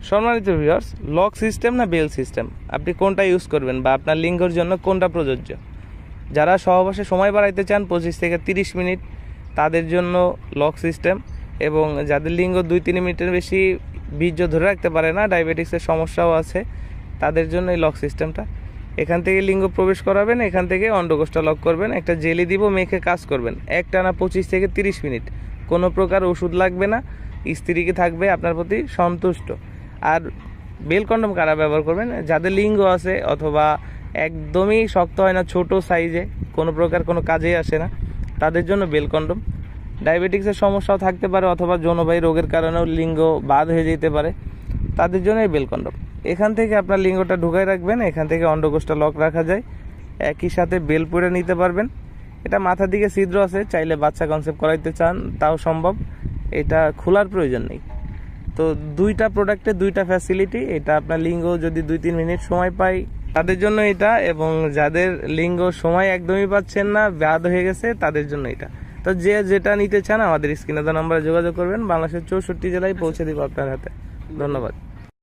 সম্মানিত viewers, lock system না bell system, আপনি কোনটা ইউজ করবেন বা আপনার লিঙ্গর জন্য কোনটা প্রযোজ্য? যারা সহবাসে সময় বাড়াইতে চান 25 থেকে 30 মিনিট, তাদের জন্য লক সিস্টেম। এবং যাদের লিঙ্গ 2-3 মিনিটের বেশি বীর্য ধরে রাখতে পারে না, ডায়াবেটিক্সের সমস্যাও আছে, তাদের জন্য এই লক সিস্টেমটা। এখান থেকে লিঙ্গ প্রবেশ করাবেন, এখান থেকে অন্ডকোষটা লক করবেন, একটা জেলি দিব, মেখে কাজ করবেন একটানা 25 থেকে 30 মিনিট। কোনো প্রকার ওষুধ লাগবে না, স্ত্রীকে থাকবে আপনার প্রতি সন্তুষ্ট। আর বেল কন্ডম কারা ব্যবহার করবেন? যাদের লিঙ্গ আছে অথবা একদমই শক্ত হয় না, ছোট সাইজে, কোনো প্রকার কোনো কাজেই আসে না, তাদের জন্য বেল কন্ডম। ডায়াবেটিক্সের সমস্যাও থাকতে পারে অথবা যৌনবাহী রোগের কারণেও লিঙ্গ বাদ হয়ে যেতে পারে, তাদের জন্য এই বেল কন্ডম। এখান থেকে আপনার লিঙ্গটা ঢুকাই রাখবেন, এখান থেকে অন্ডকোষটা লক রাখা যায়, একই সাথে বেল পরে নিতে পারবেন। এটা মাথার দিকে ছিদ্র আছে, চাইলে বাচ্চা কনসেপ্ট করাইতে চান তাও সম্ভব, এটা খোলার প্রয়োজন নেই। তো দুইটা প্রোডাক্টে দুইটা ফ্যাসিলিটি। এটা আপনার লিঙ্গ যদি 2-3 মিনিট সময় পাই তাদের জন্য এটা, এবং যাদের লিঙ্গ সময় একদমই পাচ্ছেন না, ব্যাধ হয়ে গেছে, তাদের জন্য এটা। তো যে যেটা নিতে চান আমাদের স্ক্রিনে দেওয়া নম্বরে যোগাযোগ করবেন, বাংলাদেশের 64 জেলায় পৌঁছে দিব আপনার হাতে। ধন্যবাদ।